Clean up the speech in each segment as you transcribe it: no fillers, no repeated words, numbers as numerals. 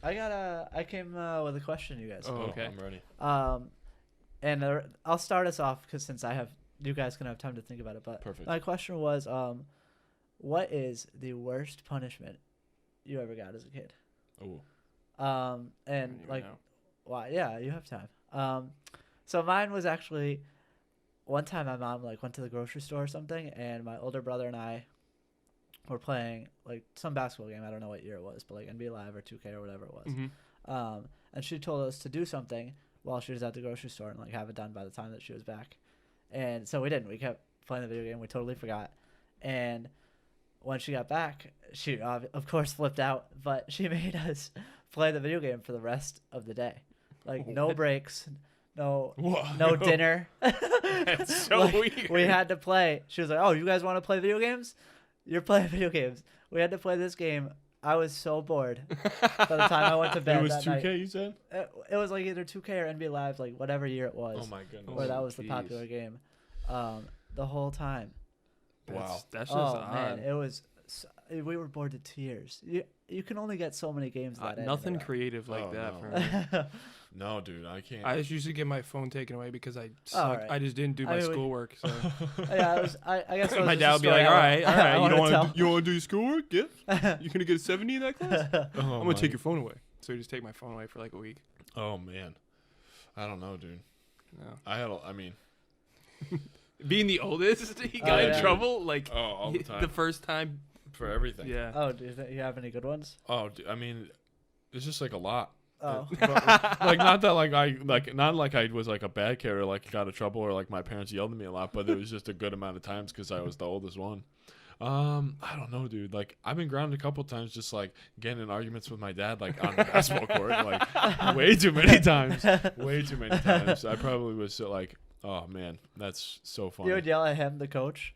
I came with a question, you guys. Oh, okay. I'm ready. And I'll start us off because since you guys can have time to think about it. But Perfect. my question was, what is the worst punishment you ever got as a kid? Oh. And like, know. why? Yeah, you have time. So mine was actually one time my mom like went to the grocery store or something, and my older brother and I were playing like some basketball game. I don't know what year it was, but like NBA Live or 2K or whatever it was. Mm-hmm. And she told us to do something while she was at the grocery store and like have it done by the time that she was back. And so we didn't. We kept playing the video game. We totally forgot. And when she got back, she of course flipped out, but she made us play the video game for the rest of the day. Like no breaks, no dinner. That's so like, weird. We had to play. She was like, "Oh, you guys want to play video games? You're playing video games." We had to play this game. I was so bored by the time I went to bed. It was that 2K, night. you said? It was like either 2K or NBA Live, like whatever year it was. Oh my goodness. Where that was the Jeez. popular game, the whole time. Wow. That's just Oh odd. man, it was. We were bored to tears. You can only get so many games that end. Nothing creative like Oh, that no. for me. No, dude, I can't. I just used to get my phone taken away because I Oh, sucked. right. I just didn't do I my mean, schoolwork. So Yeah, it was. I guess it was my just dad a would be story like, "All right, I you wanted don't to want tell. to you want to do your schoolwork? Yeah, you gonna get a 70 in that class? Oh, I'm gonna my- take your phone away." So you just take my phone away for like a week. Oh man, I don't know, dude. No. I mean, Being the oldest, he got Oh, in yeah. trouble like all the time the first time. for everything. Yeah. Oh, do you have any good ones? Oh, I mean, it's just like a lot. Oh, Like not that not like I was like a bad kid or like got in trouble or like my parents yelled at me a lot, but it was just a good amount of times because I was the oldest one. I don't know, dude. Like I've been grounded a couple times, just like getting in arguments with my dad, like on the basketball court, like way too many times. Way too many times. I probably was so, like, oh man, that's so funny. you would yell at him, the coach.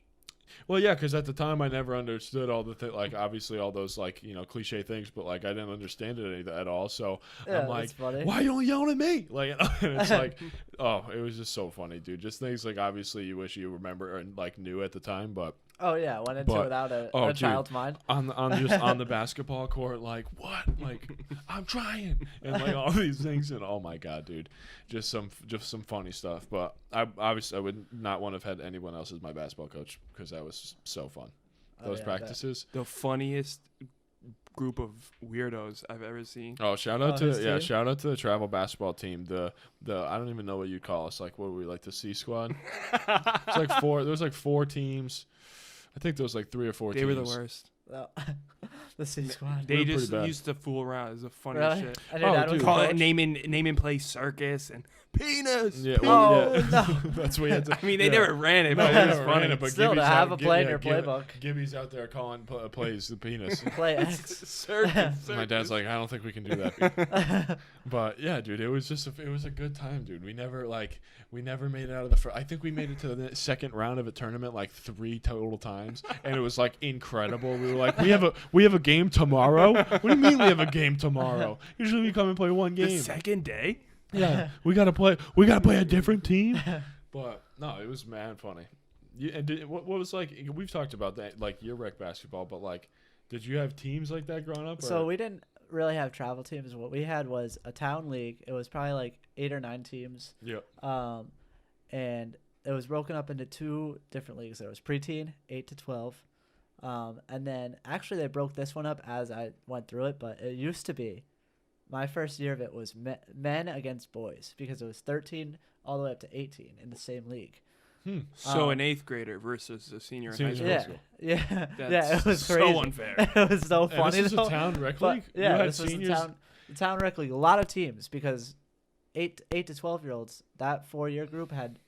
Well, yeah, because at the time I never understood all the like obviously all those like cliche things, but like I didn't understand it at all. So Yeah, I'm like, that's funny. why you only yelling at me? Like, and it's like, oh, it was just so funny, dude. Just things like obviously you wish you remember and like knew at the time, but Oh yeah, went into But- it without a dude, child's mind. on just on the basketball court, like what? Like I'm trying and like all these things, and oh my god, dude, just some funny stuff. But I would not want to have had anyone else as my basketball coach because that was so fun. Oh, Those yeah, I bet. practices. The funniest group of weirdos I've ever seen. Oh, shout out his to team? shout out to the travel basketball team. The I don't even know what you call us. Like what were we, like the C squad? It's like four. There was like 4 teams. I think there was like 3 or 4 They teams. were the worst. Oh. The C squad. They were just pretty bad. used to fool around. It was the funniest Really? shit. And your Oh, dad was dude. a Call it coach? name and play circus and penis. Yeah, penis. well, yeah. no. That's what we had to. I mean, they yeah. never ran it, No, but they it was never funny. ran it, but Still, to Gibby's have out- a play in yeah, your playbook. Gibby's out there calling plays the penis. Play X. circus. My dad's like, I don't think we can do that. But yeah, dude, it was just it was a good time, dude. We never made it out of the first. I think we made it to the second round of a tournament like 3 total times, and it was like incredible. We were like, we have a game tomorrow. What do you mean we have a game tomorrow? Usually we come and play one The game. second day? Yeah, we gotta play a different team. But no, it was mad funny. What was like? We've talked about that, like your rec basketball, but like, did you have teams like that growing up? So or? we didn't really have travel teams. What we had was a town league. It was probably like 8 or 9 teams. Yeah. And it was broken up into 2 different leagues. There was preteen, 8 to 12. And then actually they broke this one up as I went through it, but it used to be my first year of it was men against boys because it was 13 all the way up to 18 in the same league. So an 8th grader versus a senior in high Senior school. in Yeah, school. yeah, That's yeah. It was so crazy. unfair. It was so And funny. this is though. a town rec But, league. yeah, you had this seniors. was the town rec league. A lot of teams because 8 to 12-year-olds. That 4-year group had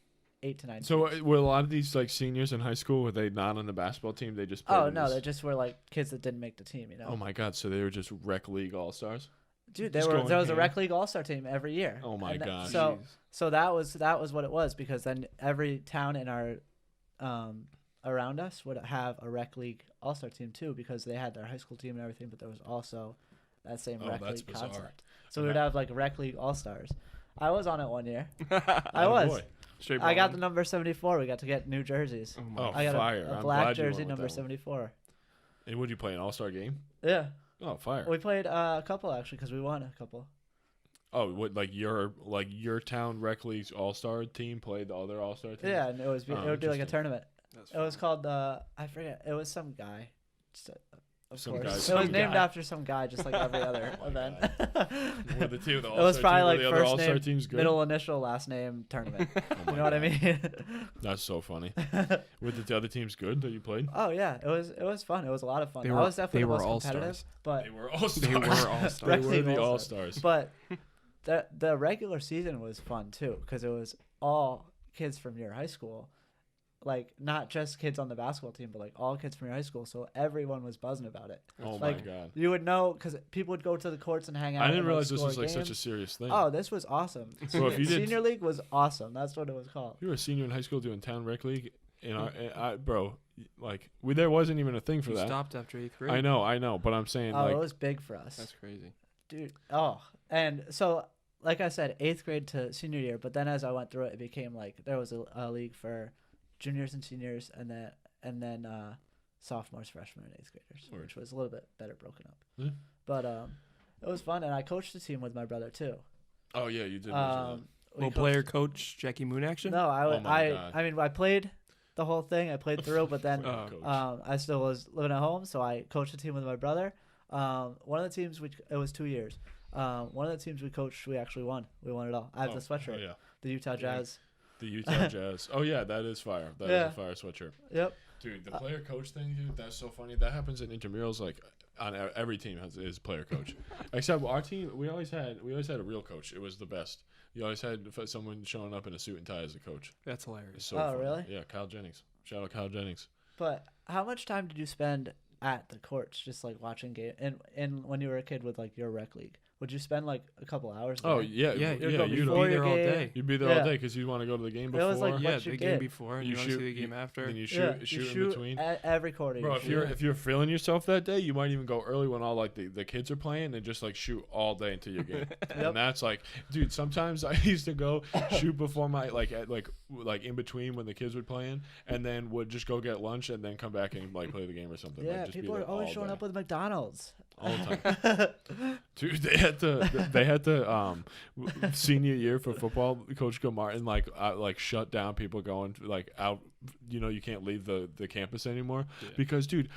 8 to 9. So teams. were a lot of these like seniors in high school? Were they not on the basketball team? They just played Oh in no, this- they just were like kids that didn't make the team. You know. Oh my god! So they were just rec league all stars. Dude, just there going was a ham. rec league all-star team every year. Oh my And gosh. So Jeez. so that was what it was because then every town in our around us would have a rec league all-star team too because they had their high school team and everything, but there was also that same Oh, rec that's league bizarre. concept. So we would have like rec league all-stars. I was on it one year. I Oh, was. boy. Straight I got the balling. number 74. We got to get new jerseys. Oh my Oh, I got fire! a I'm black glad you went jersey with number that one. 74. And would you play an all-star game? Yeah. Oh, fire. We played a couple actually because we won a couple. Oh, what your town rec league's all-star team played the other all-star team? Yeah, and it would do like a interesting. tournament. That's It was called I forget. It was some guy. Just, of Some course. guy, It some was named guy. after some guy, just like every other Oh my event. Were the two the It was all-star probably team, like were the other first all-star name, teams good? middle initial, last name tournament. Oh You my know what I God. mean? That's so funny. Were the other teams good that you played? Oh yeah, it was fun. It was a lot of fun. They I were- was definitely they the were most all-stars. competitive, but They were all-stars. They were all-stars. They Rec were league the all-stars. all-stars. but the regular season was fun too because it was all kids from your high school, like not just kids on the basketball team, but like all kids from your high school. So everyone was buzzing about it. Oh like, my God. You would know because people would go to the courts and hang out. I didn't and, realize this score was like such a games. serious thing. Oh, this was awesome. So if you did- Senior league was awesome. That's what it was called. You were a senior in high school doing town rec league, bro. Like there wasn't even a thing for You that. stopped after 8th grade. I know, but I'm saying Oh, like it was big for us. That's crazy. Dude. Oh, and so like I said, 8th grade to senior year. But then as I went through it, it became like there was a league for juniors and seniors, and then sophomores, freshmen, and 8th graders, Word. which was a little bit better broken up. Yeah. But it was fun, and I coached the team with my brother too. oh yeah, you did. mention We Well, coached- player coach Jackie Moon action. No, Oh my God. I mean I played the whole thing. I played through, but then that. Coach. I still was living at home, so I coached the team with my brother. One of the teams it was 2 years. One of the teams we coached, we actually won. We won it all. I have the sweatshirt, Oh yeah, the Utah Jazz. the Utah Jazz. Oh yeah, that is fire. That is Yeah. a fire sweatshirt. Yep. Dude, the player coach thing, dude, that's so funny. That happens in intramurals. Like on every team is player coach, except our team. We always had a real coach. It was the best. You always had someone showing up in a suit and tie as a coach. That's It's hilarious. so Oh, funny. really? Yeah, Kyle Jennings. Shout out Kyle Jennings. But how much time did you spend at the courts, just like watching game? And when you were a kid with like your rec league, would you spend like a couple hours? Oh there? yeah, Yeah, yeah. you'd go You'd before be your there all game. day. you'd be there Yeah. all day because you'd want to go to the game It before. was like Yeah, what you the did. game before, and You you want to shoot- see the game after. Then you Yeah, shoot you in between. every quarter. Bro, you if shoot. you're feeling yourself that day, you might even go early when all like the kids are playing and just like shoot all day into your game. And that's like, dude. Sometimes I used to go shoot before my like in between when the kids were playing, and then would just go get lunch and then come back and like play the game or something. Yeah, like, just be people are there always all showing day. up with McDonald's. all the time. Dude, they had to senior year for football. Coach Martin like shut down people going like out. You know, you can't leave the campus anymore because, dude,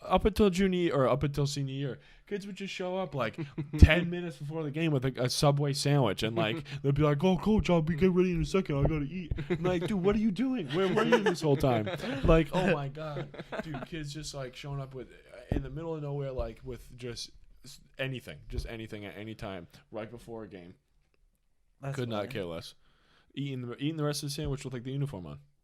up until senior year, kids would just show up like 10 minutes before the game with a Subway sandwich, and like they'd be like, "Oh, coach, I'll be getting ready in a second. I gotta eat." I'm like, dude, what are you doing? Where were you this whole time? Like, oh my god, dude, kids just like showing up with in the middle of nowhere, like with just anything at any time, right before a game. That's Could not funny. care less. Eating the rest of the sandwich with like the uniform on.